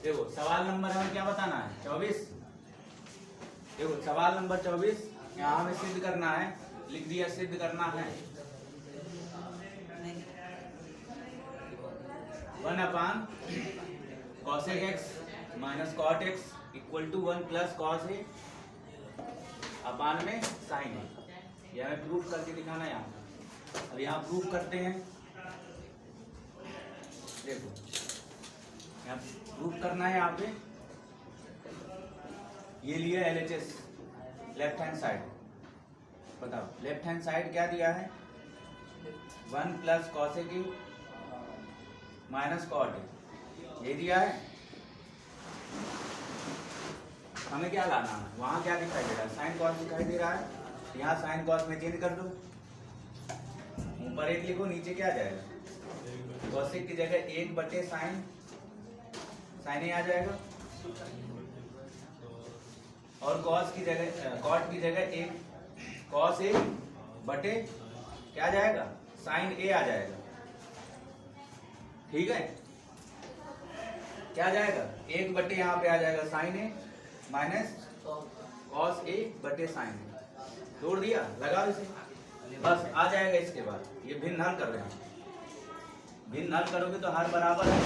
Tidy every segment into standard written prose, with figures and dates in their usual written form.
देखो सवाल नंबर हमें क्या बताना है 24। देखो सवाल नंबर 24 यहाँ हमें सिद्ध करना है, लिख दिया सिद्ध करना है 1 cosec x minus cot x equal to 1 plus cos a अपान में sin a। यह हमें प्रूफ करके दिखाना है यहाँ। अब यहाँ प्रूफ करते हैं। देखो यहाँ प्रूफ करना है, यहाँ पे ये लिया LHS लेफ्ट हैंड साइड। बताओ लेफ्ट हैंड साइड क्या दिया है 1 plus cosec a minus cot a, ये दिया है। हमें क्या लाना है, वहाँ क्या दिखाई दे रहा है साइन कॉस दिखाई दे रहा है, यहाँ साइन कॉस में चेंज कर दो, ऊपर 1 लिखो, नीचे क्या जाएगा कॉसेक की जगह 1 बटे साइन ए आ जाएगा, और कॉस की जगह कॉट की जगह 1 कॉस ए बटे क्या जाएगा साइन ए आ जाएगा। ठीक है, क्या जाएगा 1 बटे यहाँ पे आ जाएगा साइन ए माइनस कॉस ए बटे साइन ए, जोड़ दिया, लगा इसे, बस आ जाएगा। इसके बाद ये भिन्न हल कर रहे हैं, भिन्न हल करोगे तो हर बराबर है,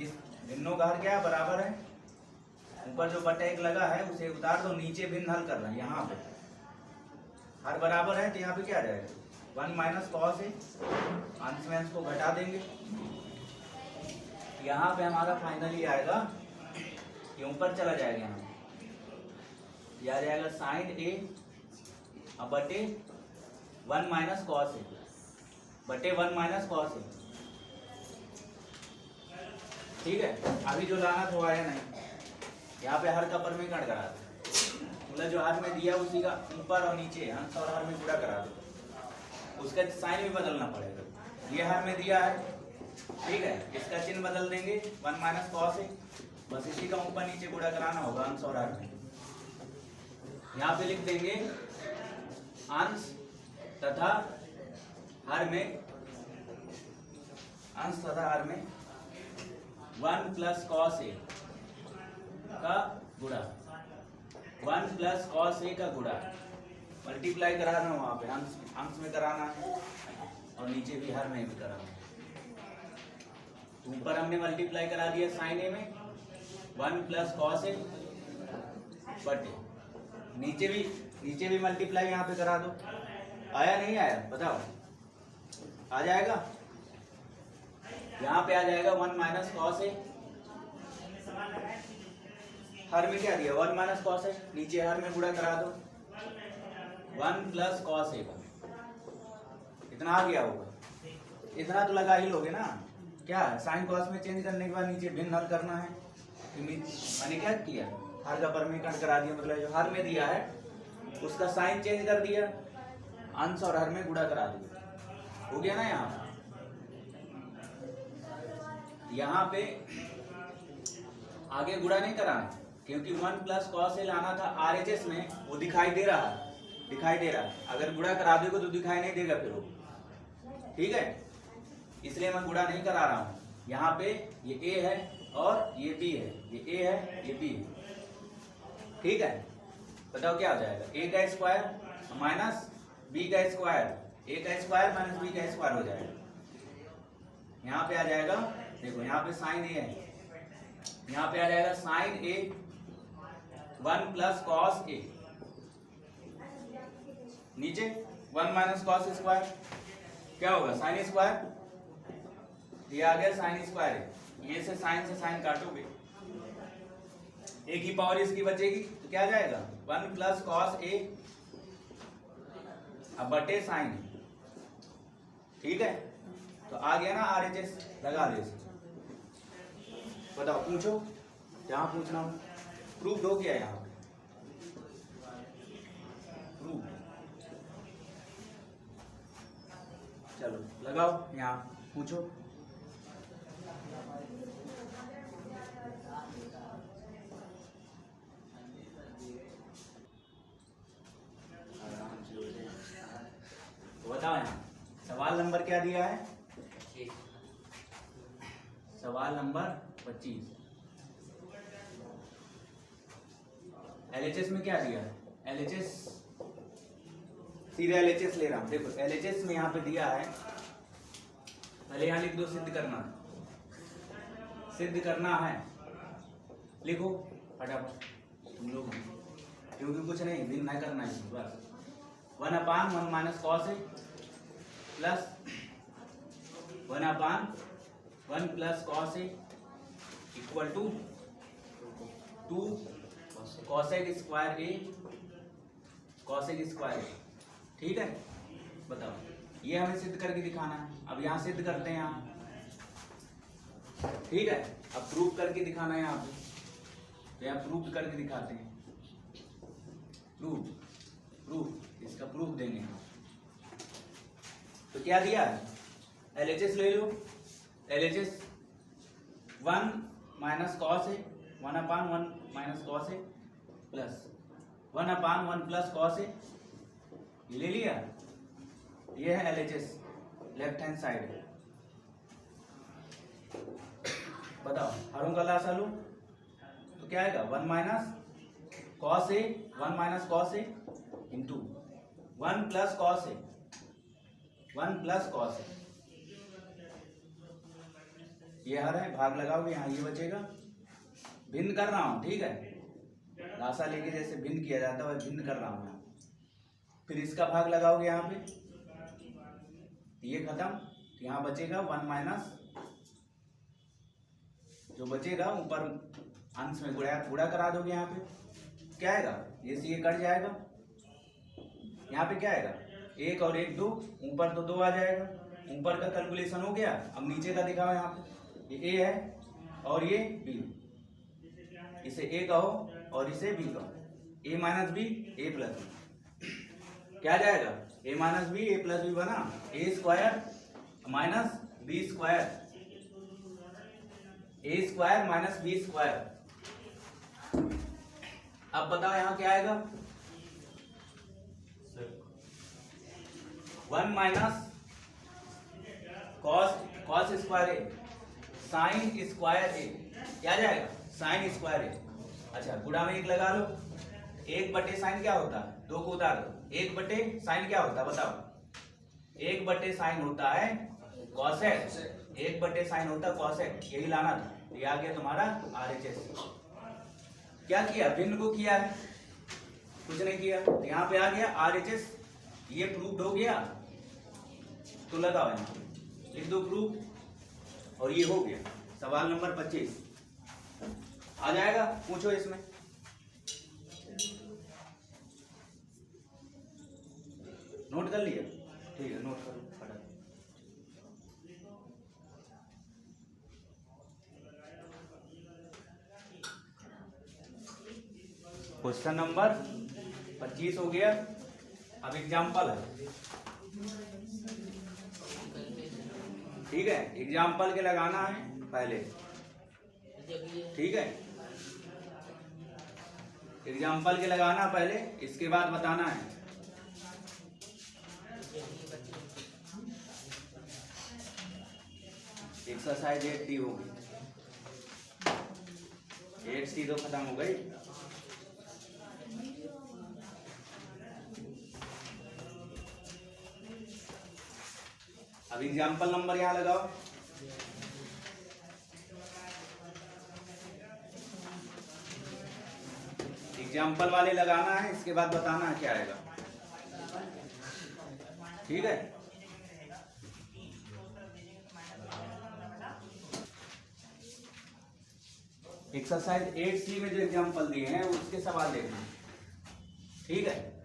इस भिन्नों का हर क्या है बराबर है, ऊपर जो बटा 1 लगा है उसे उतार दो, नीचे भिन्न हल कर रहे हैं, यहाँ पे हर बराबर है तो यहाँ पे क्या आ जाएगा 1 माइनस कॉस ए, अंश में अंश को घटा देंगे, यहाँ पे हमारा फाइनली आएगा, ये ऊपर चला जाएगा, यहाँ ये आ जाएगा साइन ए अब बटे 1 माइनस कॉस ए बटे 1 माइनस कॉस ए। ठीक है, अभी जो लाना तो आया नहीं, यहाँ पे हर का परमीकरण करा दो, मतलब जो हर में दिया उसी का ऊपर और नीचे अंश और हर में पूरा करा दो, उसका साइन भी बदलना पड़ेगा। ये हर में दिया है, ठीक है, इसका चिन्ह बदल देंगे 1 माइनस कॉस ए, बस इसी का ऊपर नीचे गुणा कराना होगा अंश और हर में। यहाँ पे लिख देंगे अंश तथा हर में, अंश तथा हर में 1 प्लस कॉस ए का गुणा, 1 प्लस कॉस ए का गुणा, मल्टीप्लाई कराना वहाँ पे अंश में कराना है और नीचे भी हर में भी कराना है। ऊपर हमने मल्टीप्लाई करा दिया साइन ए में 1 प्लस कॉस ए बटे, नीचे भी मल्टीप्लाई यहाँ पे करा दो, आया नहीं आया बताओ, आ जाएगा, यहाँ पे आ जाएगा 1 माइनस कॉस ए, हर में क्या दिया 1 माइनस कॉस ए, नीचे हर में गुणा करा दो 1 प्लस कॉस ए, इतना आ गया होगा, इतना तो लगा ही लोगे ना। क्या है साइन कॉस में चेंज करने के बाद नीचे भिन्न हल करना है, मैंने क्या किया हर का परमीकरण करा दिया, मतलब जो हर में दिया है उसका साइन चेंज कर दिया, अंश और हर में गुणा करा दिया, हो गया ना। यहाँ पे आगे गुणा नहीं कराना, क्योंकि 1 प्लस कॉस ए लाना था RHS में, वो दिखाई दे रहा है, अगर गुणा करा दोगे तो दिखाई नहीं देगा फिर वो, ठीक है, इसलिए मैं गुणा नहीं करा रहा हूँ। यहाँ पे ये A है और ये B है, ये A है ये B है, ठीक है, बताओ क्या हो जाएगा A का स्क्वायर माइनस B का स्क्वायर, A का स्क्वायर माइनस B का स्क्वायर हो जाएगा, यहाँ पे आ जाएगा, देखो यहाँ पे साइन A है, यहाँ पे आ जाएगा sine A 1 plus cos A, नीचे 1 माइनस कॉस स्क्वायर, क्या होगा साइन स्क्वायर, ये आ गया साइन स्क्वायर है, ये से साइन काटोगे, एक ही पावर इसकी बचेगी तो क्या जाएगा 1 प्लस कॉस ए अब बटे साइन, ठीक है, तो आ गया ना RHS, लगा दे इसे, बताओ पूछो जहां पूछना हो, प्रूफ हो गया यहाँ पे, प्रूफ, चलो लगाओ यहाँ पूछो। बताओ यहाँ सवाल नंबर क्या दिया है, सवाल नंबर 25। LHS में क्या दिया है? LHS सीधे LHS ले रहा हूं। देखो LHS में यहाँ पे दिया है, पहले यहाँ लिख दो सिद्ध करना, सिद्ध करना है, लिखो फटाफट तुम लोग, क्योंकि कुछ नहीं दिन नहीं करना है बस। 1/1 minus cos A plus 1/1 plus cos A equal to 2 cosec square A cosec square A. ठीक है, बताओ ये हमें सिद्ध करके दिखाना है। अब यहाँ सिद्ध करते हैं यहाँ, ठीक है। अब प्रूफ करके दिखाना है यहाँ पे, तो यहाँ प्रूफ करके दिखाते हैं। प्रूफ इसका प्रूफ देंगे। तो क्या दिया है? LHS ले लो। LHS 1 minus cos A 1/1 minus cos A plus 1/1 plus cos ए, ये ले लिया। ये है LHS लेफ्ट हैंड साइड। बताओ हरों का लासा लो तो क्या आएगा? 1 माइनस कॉस ए 1 माइनस कॉस ए इंटू 1 प्लस कॉस ए 1 प्लस कॉस ए। ये हर है, भाग लगाओगे यहाँ, ये बचेगा। भिन्न कर रहा हूँ, ठीक है, लासा लेके जैसे भिन्न किया जाता है वह भिन्न कर रहा हूँ यहाँ। फिर इसका भाग लगाओगे यहाँ पे, ये खत्म, तो यहाँ बचेगा 1 माइनस, जो बचेगा ऊपर अंश में गुणा करा दोगे यहाँ पे, क्या आएगा? ये से ये कट जाएगा, यहाँ पे क्या आएगा? 1 और 1 2, ऊपर तो 2 आ जाएगा। ऊपर का कैलकुलेशन हो गया। अब नीचे का दिखाओ यहाँ पे, ये A है और ये B, इसे A कहो और इसे B कहो। A minus B A plus B क्या जाएगा? A minus B A plus B बना A square minus B square, A square minus B square. अब बताओ यहाँ क्या आएगा? 1 माइनस कॉस स्क्वायर ए साइन स्क्वायर ए, क्या जाएगा? साइन स्क्वायर ए। अच्छा गुणा में 1 लगा लो, 1 बटे साइन क्या होता है? 2 को उतार दो, 1 बटे साइन क्या होता है बताओ? 1 बटे साइन होता है कॉसेक, 1 बटे साइन होता है कॉसेक, यही लाना था। ये आ गया तुम्हारा RHS। क्या किया? भिन्न को किया है, कुछ नहीं किया, तो यहाँ पे आ गया RHS। ये प्रूफ हो गया, तो लगाओ यहाँ लिख दो प्रूफ, और ये हो गया। सवाल नंबर 25 आ जाएगा, पूछो इसमें। नोट कर लिया? ठीक है, नोट करो फटाफट। क्वेश्चन नंबर 25 हो गया। अब एग्जाम्पल है, ठीक है, एग्जाम्पल के लगाना है पहले, ठीक है, एग्जाम्पल के लगाना पहले, इसके बाद बताना है। एक्सरसाइज 8D होगी, 8C तो खत्म हो गई। अब एग्जाम्पल नंबर यहाँ लगाओ। एग्जाम्पल वाले लगाना है, इसके बाद बताना है क्या आएगा, ठीक है। एक्सरसाइज 8C में जो एग्जाम्पल दिए हैं उसके सवाल देखना, ठीक है।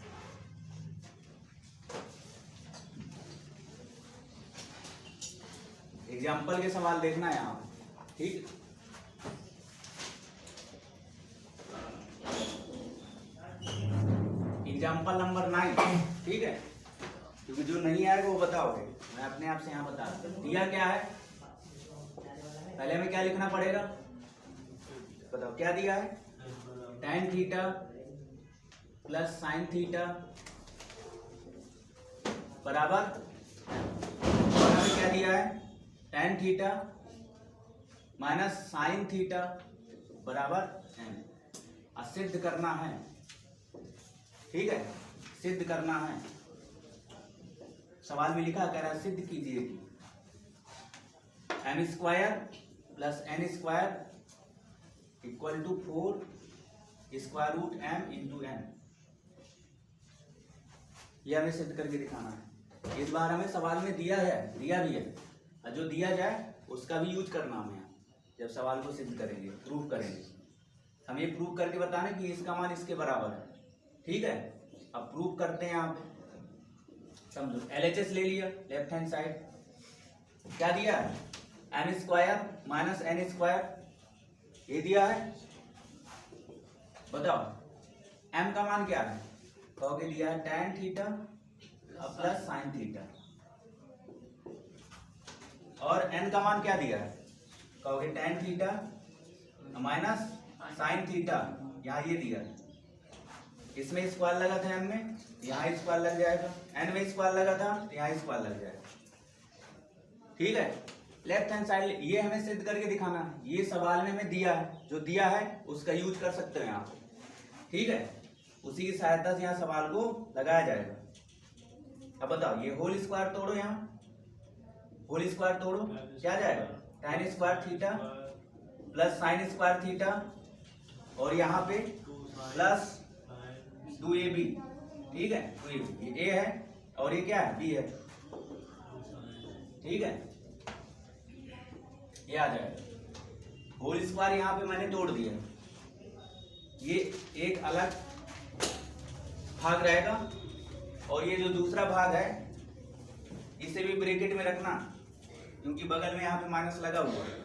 एग्जाम्पल के सवाल देखना है यहाँ, ठीक। एग्जाम्पल नंबर 9, ठीक है, क्योंकि जो नहीं आएगा वो बताओगे, मैं अपने आप से यहाँ बता दिया। क्या है, पहले हमें क्या लिखना पड़ेगा, बताओ क्या दिया है? tan theta plus sine theta बराबर, और हमें क्या दिया है? tan theta minus sine theta बराबर एम। सिद्ध करना है, ठीक है, सिद्ध करना है। सवाल में लिखा कह रहा है सिद्ध कीजिए कि M square plus N square equal to 4 square root M into N. यह हमें सिद्ध करके दिखाना है। इस बार हमें सवाल में दिया भी है, और जो दिया जाए उसका भी यूज करना हमें जब सवाल को सिद्ध करेंगे, प्रूव करेंगे। हम ये प्रूव करके बताना कि इसका मान इसके बराबर है, ठीक है। अब प्रूव करते हैं। यहाँ पे समझो, LHS ले लिया लेफ्ट हैंड साइड, क्या दिया है M square minus N square, ये दिया है। बताओ एम का मान क्या है, कहोगे दिया है tan theta plus sine theta, और n का मान क्या दिया है, कहोगे tan theta minus sine theta, यहाँ ये दिया है। इसमें स्क्वायर लगा था m में, यहाँ स्क्वायर लग जाएगा, n में स्क्वायर लगा था तो यहाँ स्क्वायर लग जाएगा, ठीक है। लेफ्ट हैंड साइड ये हमें सिद्ध करके दिखाना है। ये सवाल में हमें दिया है, जो दिया है उसका यूज कर सकते हैं यहाँ पे, ठीक है। उसी की सहायता से यहाँ सवाल को लगाया जाएगा। अब बताओ ये होल स्क्वायर तोड़ो, यहाँ होल स्क्वायर तोड़ो, क्या जाएगा tan square theta plus sign square theta, और यहाँ पे प्लस 2ab, ठीक है। 2ab ये a है और ये क्या है b है, ठीक है। ये आ जाएगा। होल स्क्वायर यहाँ पे मैंने तोड़ दिया, ये एक अलग भाग रहेगा, और ये जो दूसरा भाग है इसे भी ब्रैकेट में रखना, क्योंकि बगल में यहाँ पे माइनस लगा हुआ है।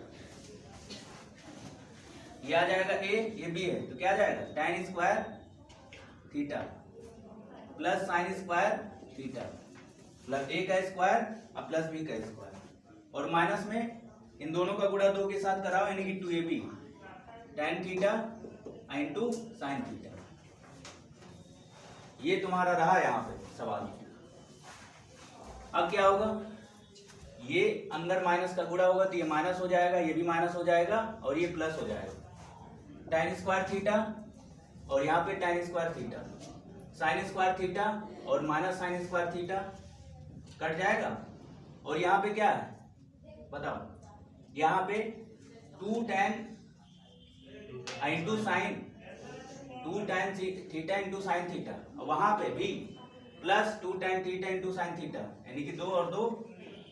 ये आ जाएगा a, ये b है, तो क्या आ जाएगा tan square theta plus sign square theta plus a का स्क्वायर और प्लस b का स्क्वायर, और माइनस में इन दोनों का गुणा 2 के साथ कराओ, यानी कि 2ab tan theta into sine theta. ये तुम्हारा रहा यहाँ पे सवाल। अब क्या होगा, ये अंदर माइनस का गुणा होगा तो ये माइनस हो जाएगा, ये भी माइनस हो जाएगा, और ये प्लस हो जाएगा। tan स्क्वायर थीटा और यहाँ पे tan square theta, sine square theta और minus sine square theta cut जाएगा, और यहाँ पे क्या है बताओ, यहाँ पे 2 tan into sine, 2 tan theta into sine theta, और वहां पे भी plus 2 tan theta into sine theta, यानी कि 2 और 2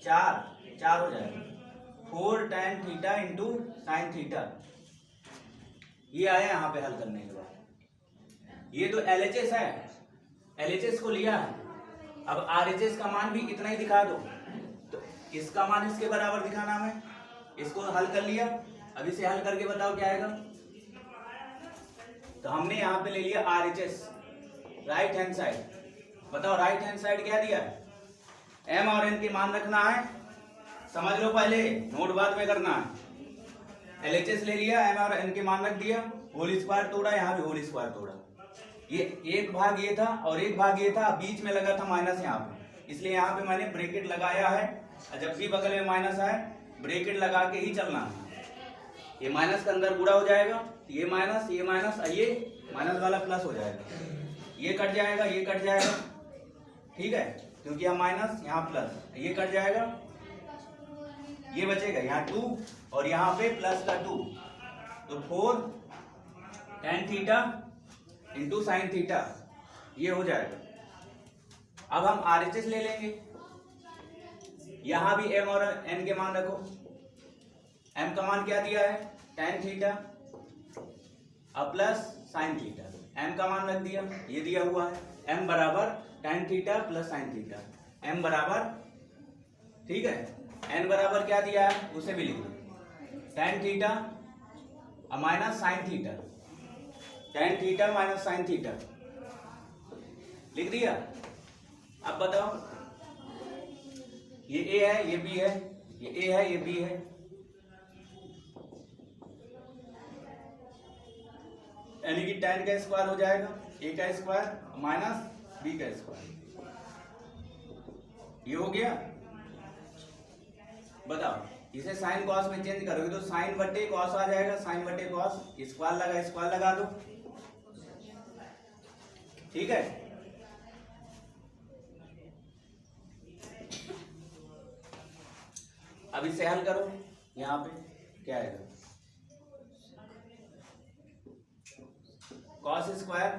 4 हो जाएगा। 4 tan theta into sine theta, ये आया यहाँ पे हल करने के बाद। ये तो LHS है, LHS को लिया है। अब RHS का मान भी इतना ही दिखा दो, तो इसका मान इसके बराबर दिखाना हमें। इसको हल कर लिया, अब इसे हल करके बताओ क्या आएगा। तो हमने यहाँ पे ले लिया RHS राइट हैंड साइड। बताओ राइट हैंड साइड क्या दिया है, m और n के मान रखना है, समझ लो पहले, नोट बाद में करना है। LHS ले लिया, m और n के मान रख दिया, होल स्क्वायर तोड़ा, यहाँ भी होल स्क्वायर तोड़ा। ये एक भाग ये था और एक भाग ये था, बीच में लगा था माइनस यहाँ पे, इसलिए यहाँ पे मैंने ब्रैकेट लगाया है। जब भी बगल में माइनस आए ब्रैकेट लगा के ही चलना है। ये माइनस का अंदर गुणा हो जाएगा, ये माइनस ये माइनस वाला प्लस हो जाएगा, ये कट जाएगा, ये कट जाएगा, ठीक है, क्योंकि यहाँ माइनस यहाँ प्लस, ये कट जाएगा, ये बचेगा यहाँ 2 और यहाँ पे प्लस का 2, तो 4 tan theta into sine theta, ये हो जाएगा। अब हम RHS ले लेंगे, यहाँ भी m और n के मान रखो। m का मान क्या दिया है tan थीटा अब प्लस साइन थीटा, m का मान रख दिया, ये दिया हुआ है m बराबर tan theta plus sine theta, m बराबर, ठीक है, n बराबर क्या दिया है उसे भी लिख दो, tan theta minus sine theta, tan theta minus sine theta लिख दिया। अब बताओ ये a है, ये b है, ये a है, ये b है, यानी कि tan का स्क्वायर हो जाएगा a का स्क्वायर माइनस b का स्क्वायर, ये हो गया। बताओ इसे साइन कॉस में चेंज करोगे तो साइन बटे कॉस आ जाएगा, साइन बटे कॉस, स्क्वायर लगा दो, ठीक है। अब इसे हल करो, यहाँ पे क्या आएगा, कॉस स्क्वायर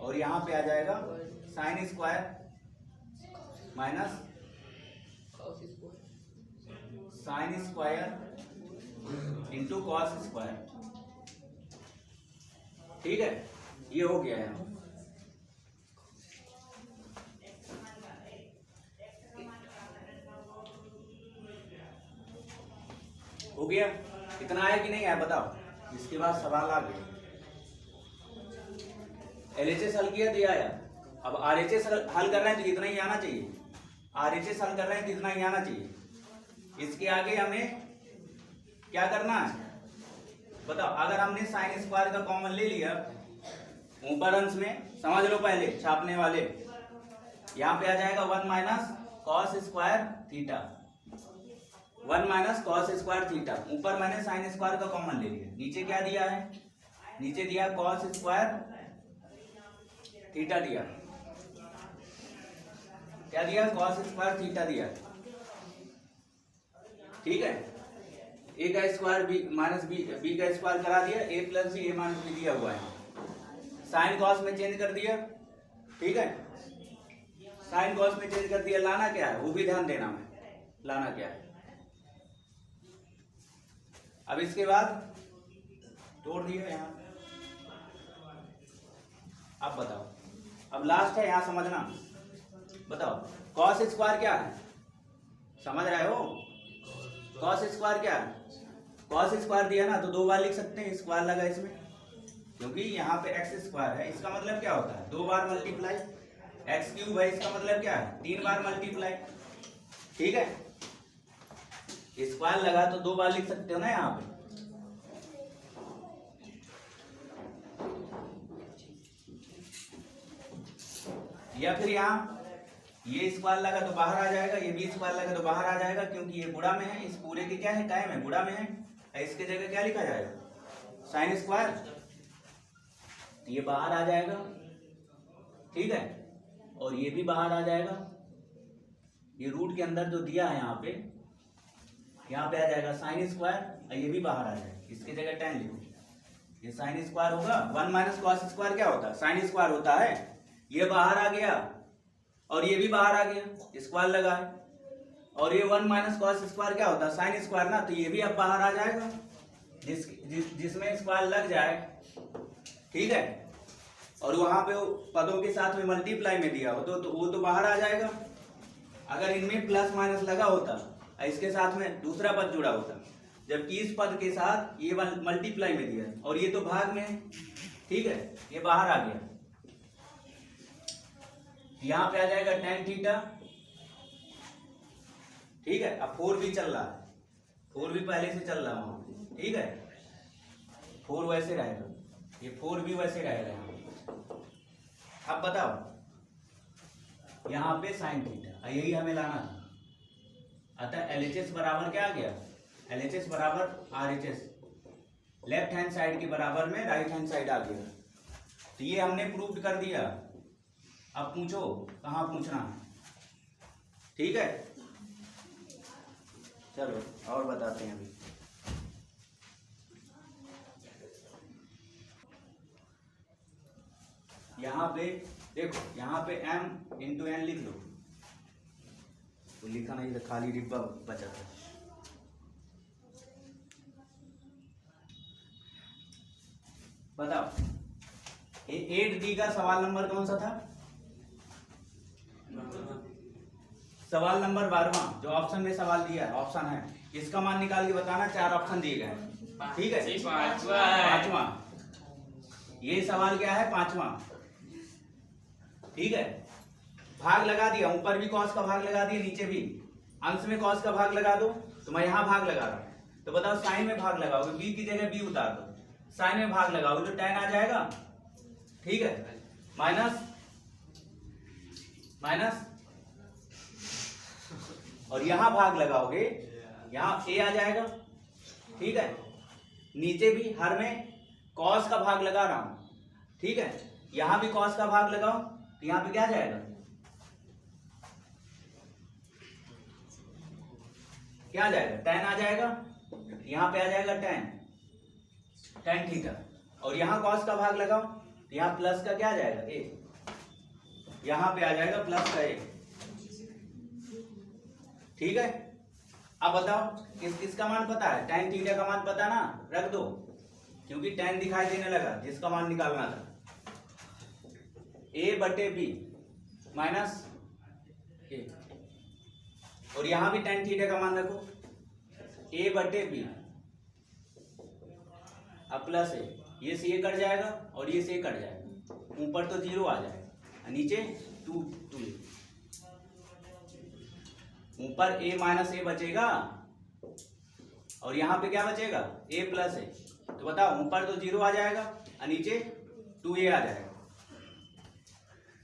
और यहाँ पे आ जाएगा sine square minus sine square into cos square, ठीक है। ये हो गया है, हो गया। इतना आया कि नहीं आया बताओ। इसके बाद सवाल आ गया, LHS हल किया, दिया आया। अब RHS हल कर रहे हैं तो इतना ही आना चाहिए, RHS हल कर रहे हैं तो इतना ही आना चाहिए। इसके आगे हमें क्या करना है बताओ। अगर हमने साइन स्क्वायर का कॉमन ले लिया ऊपर अंश में, समझ लो पहले छापने वाले, यहाँ पे आ जाएगा 1 minus cos square theta, 1 minus cos square theta. ऊपर मैंने साइन स्क्वायर का कॉमन ले लिया, नीचे क्या दिया है, नीचे दिया कॉस स्क्वायर थीटा दिया, क्या दिया, कॉस स्क्वायर थीटा दिया, ठीक है। ए का स्क्वायर बी माइनस बी का स्क्वायर करा दिया, ए प्लस बी ए माइनस बी दिया हुआ है, साइन कॉस में चेंज कर दिया, ठीक है। साइन कॉस में चेंज कर दिया, लाना क्या है वो भी ध्यान देना है, लाना क्या है। अब इसके बाद तोड़ दिया यहाँ, अब बताओ, अब लास्ट है यहाँ समझना, बताओ कॉस स्क्वायर क्या है, समझ रहे हो, कॉस स्क्वायर क्या है, कॉस स्क्वायर दिया ना तो 2 बार लिख सकते हैं, स्क्वायर लगा इसमें, क्योंकि यहाँ पे एक्स स्क्वायर है, इसका मतलब क्या होता है 2 बार मल्टीप्लाई, एक्स क्यूब है इसका मतलब क्या है 3 बार मल्टीप्लाई, ठीक है। स्क्वायर लगा तो 2 बार लिख सकते हो ना यहाँ पे। या फिर यहाँ ये स्क्वायर लगा तो बाहर आ जाएगा, ये भी स्क्वायर लगा तो बाहर आ जाएगा, क्योंकि ये गुणा में है, इस पूरे के क्या है कायम है, गुणा में है। इसके जगह क्या लिखा जाएगा साइन स्क्वायर, ये बाहर आ जाएगा, ठीक है। और ये भी बाहर आ जाएगा, ये रूट के अंदर जो दिया है यहाँ पे आ जाएगा साइन स्क्वायर, और ये भी बाहर आ जाएगा, इसके जगह 10 लिखो, ये साइन स्क्वायर होगा। 1 माइनस कॉस स्क्वायर क्या होता है, साइन स्क्वायर होता है, ये बाहर आ गया और ये भी बाहर आ गया, स्क्वायर लगा है, और ये 1 माइनस कॉस स्क्वायर क्या होता है साइन स्क्वायर ना, तो ये भी अब बाहर आ जाएगा, जिसमें स्क्वायर लग जाए, ठीक है। और वहां पे पदों के साथ में मल्टीप्लाई में दिया हो तो वो तो बाहर आ जाएगा। अगर इनमें प्लस माइनस लगा होता, इसके साथ में दूसरा पद जुड़ा होता, जबकि इस पद के साथ ये मल्टीप्लाई में दिया और ये तो भाग में है, ठीक है, ये बाहर आ गया। यहाँ पे आ जाएगा tan थीटा, ठीक है। अब 4 भी चल रहा है, 4 भी पहले से चल रहा है, ठीक है, 4 वैसे रहेगा, ये 4 भी वैसे रहेगा। अब बताओ यहाँ पे साइन थीटा, यही हमें लाना था। अतः LHS बराबर क्या आ गया, LHS बराबर RHS, लेफ्ट हैंड साइड के बराबर में राइट हैंड साइड आ गया। तो ये हमने प्रूव कर दिया। अब पूछो कहाँ पूछना है, ठीक है। चलो और बताते हैं अभी। यहाँ पे देखो, यहाँ पे m इंटू n लिख लो, तो लिखा नहीं तो खाली डिब्बा बचा था। बताओ 8D का सवाल नंबर कौन सा था, सवाल नंबर 12वां, जो ऑप्शन में सवाल दिया है, ऑप्शन है, इसका मान निकाल के बताना। 4 ऑप्शन दिए गए, ठीक है, 5वां, ये सवाल क्या है 5वां, ठीक है। भाग लगा दिया, ऊपर भी कॉस का भाग लगा दिया, नीचे भी अंश में कॉस का भाग लगा दो, तो मैं यहाँ भाग लगा रहा हूँ, तो बताओ साइन में भाग लगाओगे, बी की जगह बी उतार दो, साइन में भाग लगाओगे तो tan आ जाएगा, ठीक है, माइनस और यहाँ भाग लगाओगे, यहाँ ए आ जाएगा, ठीक है। नीचे भी हर में कॉस का भाग लगा रहा हूं, ठीक है। यहां भी कॉस का भाग लगाओ तो यहां पे क्या आ जाएगा, क्या आ जाएगा, tan आ जाएगा। यहां पे आ जाएगा tan थीटा। और यहां कॉस का भाग लगाओ तो यहां प्लस का क्या आ जाएगा, ए। यहां पे आ जाएगा प्लस का ए, ठीक है। अब बताओ किसका मान पता है, tan थीटा का मान पता ना, रख दो, क्योंकि tan दिखाई देने लगा जिसका मान निकालना था। a बटे बी माइनस ए, और यहां भी tan थीटा का मान रखो, a बटे बी, अब प्लस है, ये से कट जाएगा और ये से कट जाएगा, ऊपर तो 0 आ जाएगा, नीचे 2 ऊपर a माइनस ए बचेगा और यहाँ पे क्या बचेगा, a प्लस है। तो बताओ ऊपर तो 0 आ जाएगा और नीचे 2a आ जाएगा।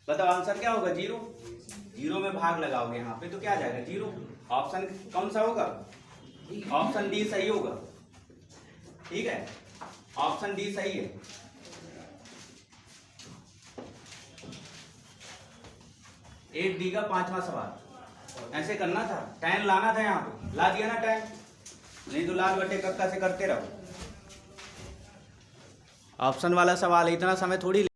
बताओ आंसर क्या होगा, 0 में भाग लगाओगे यहाँ पे तो क्या आ जाएगा, 0। ऑप्शन कौन सा होगा, ऑप्शन डी सही होगा, ठीक है। ऑप्शन डी सही है। एक डी का 5वां सवाल ऐसे करना था, tan लाना था, यहाँ पे ला दिया ना tan, नहीं तो लाल बटे कक्का से करते रहो। ऑप्शन वाला सवाल है, इतना समय थोड़ी